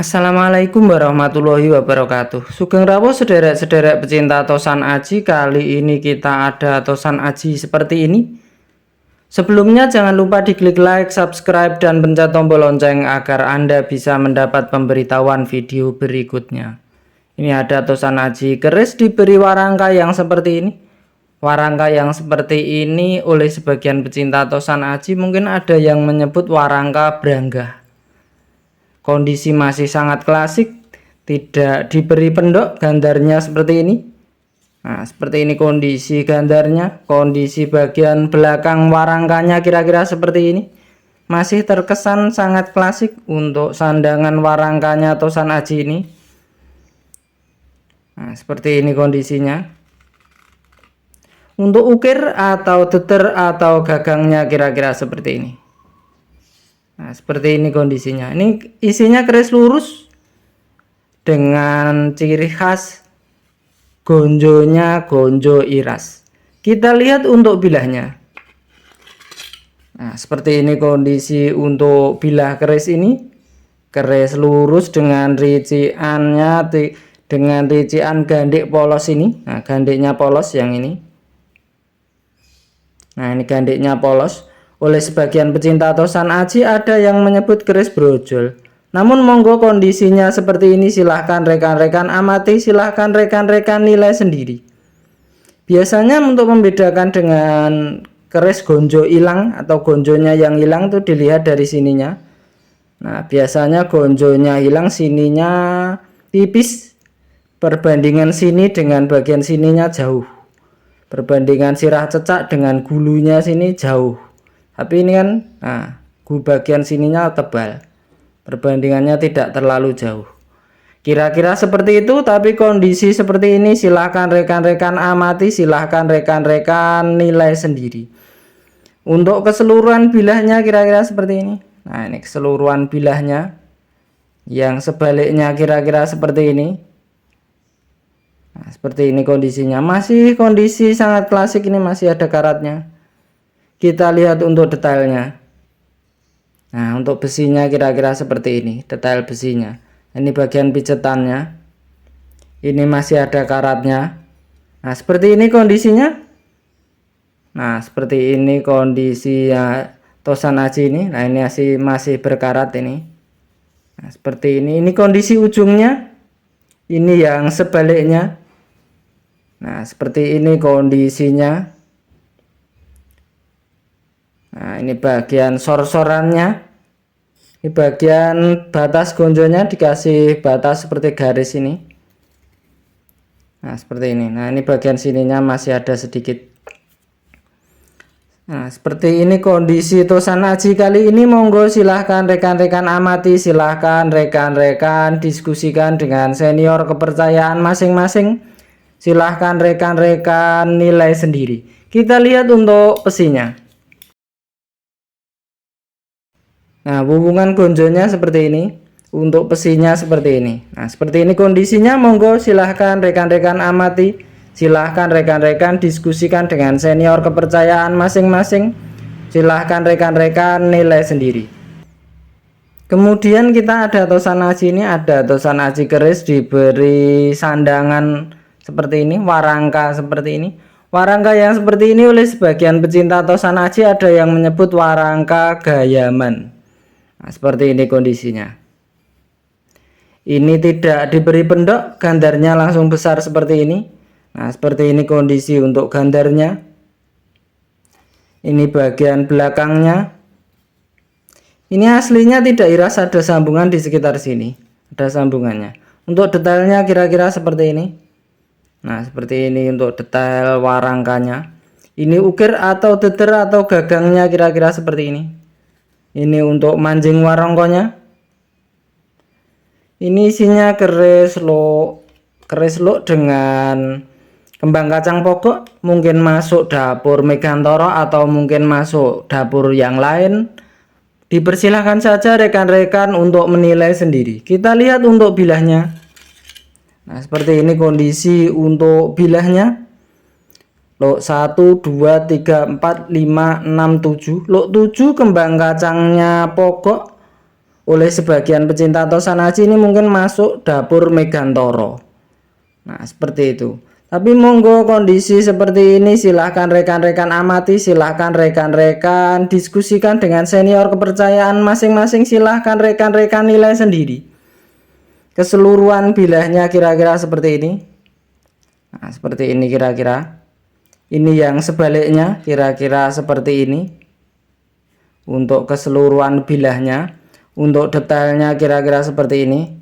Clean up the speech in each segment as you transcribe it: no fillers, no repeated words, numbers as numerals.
Assalamualaikum warahmatullahi wabarakatuh. Sugeng rawuh sederek-sederek pecinta tosan aji. Kali ini kita ada tosan aji seperti ini. Sebelumnya jangan lupa diklik like, subscribe, dan pencet tombol lonceng agar Anda bisa mendapat pemberitahuan video berikutnya. Ini ada tosan aji keris diberi warangka yang seperti ini. Warangka yang seperti ini oleh sebagian pecinta tosan aji mungkin ada yang menyebut warangka branggah. Kondisi masih sangat klasik, tidak diberi pendok, gandarnya seperti ini. Nah, seperti ini kondisi gandarnya. Kondisi bagian belakang warangkanya kira-kira seperti ini. Masih terkesan sangat klasik untuk sandangan warangkanya tosan aji ini. Nah, seperti ini kondisinya. Untuk ukir atau deter atau gagangnya kira-kira seperti ini. Nah, seperti ini kondisinya. Ini isinya keris lurus dengan ciri khas gonjonya gonjo iras. Kita lihat untuk bilahnya. Nah, seperti ini kondisi untuk bilah keris ini. Keris lurus dengan riciannya dengan rician gandek polos ini. Nah, gandeknya polos yang ini. Nah, ini gandeknya polos. Oleh sebagian pecinta tosan aji ada yang menyebut keris brojol. Namun monggo kondisinya seperti ini, silahkan rekan-rekan amati, silahkan rekan-rekan nilai sendiri. Biasanya untuk membedakan dengan keris gonjo hilang atau gonjonya yang hilang itu dilihat dari sininya. Nah, biasanya gonjonya hilang, sininya tipis, perbandingan sini dengan bagian sininya jauh. Perbandingan sirah cecak dengan gulunya sini jauh. Tapi ini kan, nah, bagian sininya tebal, perbandingannya tidak terlalu jauh. Kira-kira seperti itu, tapi kondisi seperti ini silahkan rekan-rekan amati, silahkan rekan-rekan nilai sendiri. Untuk keseluruhan bilahnya kira-kira seperti ini. Nah, ini keseluruhan bilahnya. Yang sebaliknya kira-kira seperti ini. Nah, seperti ini kondisinya. Masih kondisi sangat klasik, ini masih ada karatnya. Kita lihat untuk detailnya. Nah, untuk besinya kira-kira seperti ini, detail besinya. Ini bagian pijetannya. Ini masih ada karatnya. Nah, seperti ini kondisinya. Nah, seperti ini kondisi tosan aji ini. Nah, ini masih berkarat ini. Nah, seperti ini. Ini kondisi ujungnya. Ini yang sebaliknya. Nah, seperti ini kondisinya. Nah, ini bagian sor-sorannya. Ini bagian batas gonjonya dikasih batas seperti garis ini. Nah, seperti ini. Nah, ini bagian sininya masih ada sedikit. Nah, seperti ini kondisi tosan aji kali ini. Monggo silahkan rekan-rekan amati, silahkan rekan-rekan diskusikan dengan senior kepercayaan masing-masing. Silahkan rekan-rekan nilai sendiri. Kita lihat untuk besinya. Nah, hubungan gonjonya seperti ini. Untuk besinya seperti ini. Nah, seperti ini kondisinya. Monggo silahkan rekan-rekan amati, silahkan rekan-rekan diskusikan dengan senior kepercayaan masing-masing. Silahkan rekan-rekan nilai sendiri. Kemudian kita ada tosan aji ini. Ada tosan aji keris diberi sandangan seperti ini, warangka seperti ini. Warangka yang seperti ini oleh sebagian pecinta tosan aji ada yang menyebut warangka gayaman. Nah, seperti ini kondisinya. Ini tidak diberi pendok, gandarnya langsung besar seperti ini. Nah, seperti ini kondisi untuk gandarnya. Ini bagian belakangnya. Ini aslinya tidak iras, ada sambungan di sekitar sini. Ada sambungannya. Untuk detailnya kira-kira seperti ini. Nah, seperti ini untuk detail warangkanya. Ini ukir atau deter atau gagangnya kira-kira seperti ini. Ini untuk mancing warangkonya. Ini isinya keris lo dengan kembang kacang pokok. Mungkin masuk dapur Megantoro atau mungkin masuk dapur yang lain. Dipersilahkan saja rekan-rekan untuk menilai sendiri. Kita lihat untuk bilahnya. Nah, seperti ini kondisi untuk bilahnya. Lok 1, 2, 3, 4, 5, 6, 7. Lok 7 kembang kacangnya pokok. oleh sebagian pecinta Tosan Aji ini mungkin masuk dapur Megantoro. Nah, seperti itu. Tapi monggo kondisi seperti ini silahkan rekan-rekan amati, silahkan rekan-rekan diskusikan dengan senior kepercayaan masing-masing, silahkan rekan-rekan nilai sendiri. Keseluruhan bilahnya kira-kira seperti ini. Nah, seperti ini kira-kira. Ini yang sebaliknya kira-kira seperti ini. Untuk keseluruhan bilahnya. Untuk detailnya kira-kira seperti ini.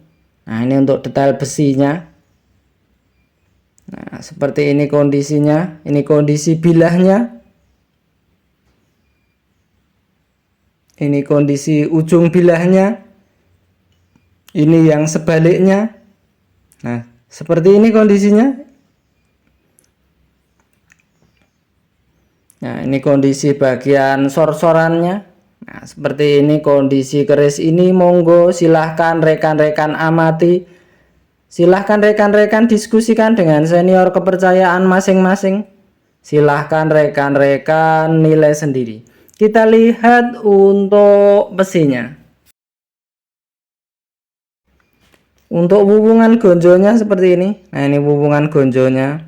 Nah, ini untuk detail besinya. Nah, seperti ini kondisinya. Ini kondisi bilahnya. Ini kondisi ujung bilahnya. Ini yang sebaliknya. Nah, seperti ini kondisinya. Nah, ini kondisi bagian sor-sorannya. Nah, seperti ini kondisi keris ini. Monggo silahkan rekan-rekan amati, silahkan rekan-rekan diskusikan dengan senior kepercayaan masing-masing, silahkan rekan-rekan nilai sendiri. Kita lihat untuk besinya. Untuk hubungan gonjonya seperti ini. Nah, ini hubungan gonjonya.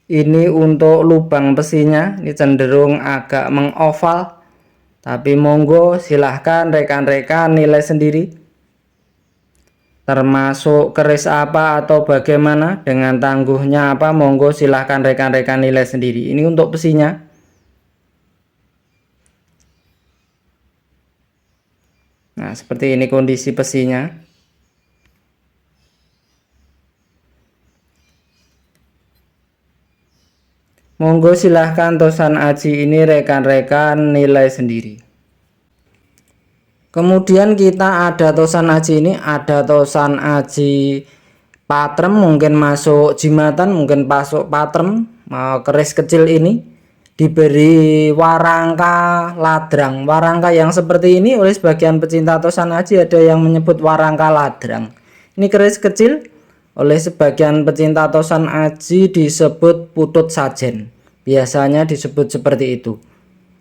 Ini untuk lubang besinya, ini cenderung agak mengoval. Tapi monggo silahkan rekan-rekan nilai sendiri. Termasuk keris apa atau bagaimana, dengan tangguhnya apa, monggo silahkan rekan-rekan nilai sendiri. Ini untuk besinya. Nah, seperti ini kondisi besinya. Monggo silahkan Tosan Aji ini rekan-rekan nilai sendiri. Kemudian kita ada Tosan Aji ini, ada Tosan Aji patrem, mungkin masuk jimatan, mungkin masuk patrem. Keris kecil ini diberi warangka ladrang. Warangka yang seperti ini oleh sebagian pecinta Tosan Aji ada yang menyebut warangka ladrang. Ini keris kecil oleh sebagian pecinta Tosan Aji disebut putut sajen. Biasanya disebut seperti itu.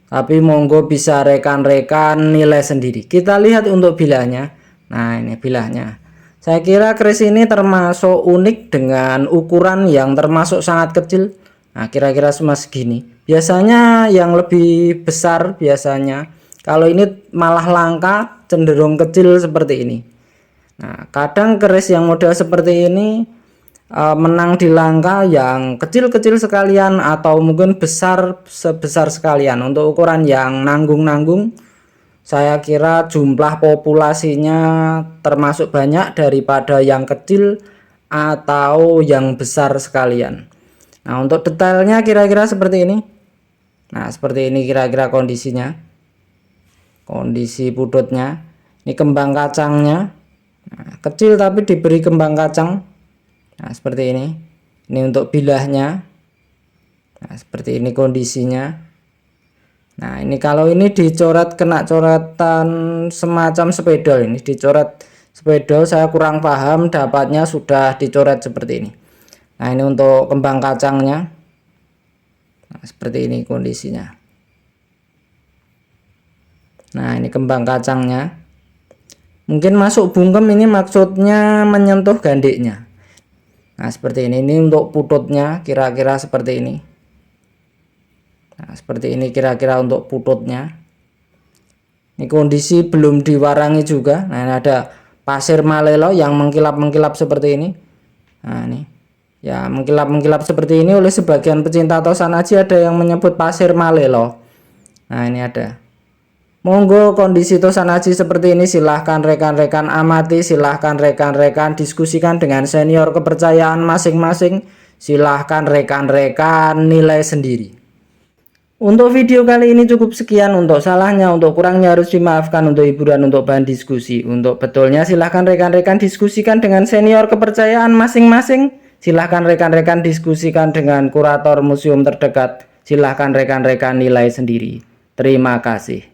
Tapi monggo bisa rekan-rekan nilai sendiri. Kita lihat untuk bilahnya. Nah, ini bilahnya. Saya kira keris ini termasuk unik dengan ukuran yang termasuk sangat kecil. Nah, kira-kira cuma segini. Biasanya yang lebih besar biasanya. Kalau ini malah langka, cenderung kecil seperti ini. Nah, kadang keris yang model seperti ini menang di langka yang kecil-kecil sekalian atau mungkin sebesar sekalian. Untuk ukuran yang nanggung-nanggung, saya kira jumlah populasinya termasuk banyak daripada yang kecil atau yang besar sekalian. Nah, untuk detailnya kira-kira seperti ini. Nah, seperti ini kira-kira kondisinya. Kondisi pututnya. Ini kembang kacangnya. Nah, kecil tapi diberi kembang kacang. Nah, seperti ini. Ini untuk bilahnya. Nah, seperti ini kondisinya. Nah, ini kalau ini dicoret, kena coretan semacam spidol. Ini dicoret spidol, saya kurang paham, dapatnya sudah dicoret seperti ini. Nah, ini untuk kembang kacangnya. Nah, seperti ini kondisinya. Nah, ini kembang kacangnya. Mungkin masuk bungkem, ini maksudnya menyentuh gandiknya. Nah, seperti ini. Ini untuk pututnya kira-kira seperti ini. Nah, seperti ini kira-kira untuk pututnya. Ini kondisi belum diwarangi juga. Nah, ini ada pasir malelo yang mengkilap-mengkilap seperti ini. Nah, ini ya mengkilap-mengkilap seperti ini oleh sebagian pecinta Tosan Aji ada yang menyebut pasir malelo. Nah, ini ada. Monggo kondisi Tosan Aji seperti ini, silahkan rekan-rekan amati, silahkan rekan-rekan diskusikan dengan senior kepercayaan masing-masing, silahkan rekan-rekan nilai sendiri. Untuk video kali ini cukup sekian. Untuk salahnya, untuk kurangnya harus dimaafkan. Untuk hiburan, untuk bahan diskusi, untuk betulnya silahkan rekan-rekan diskusikan dengan senior kepercayaan masing-masing. Silahkan rekan-rekan diskusikan dengan kurator museum terdekat. Silahkan rekan-rekan nilai sendiri. Terima kasih.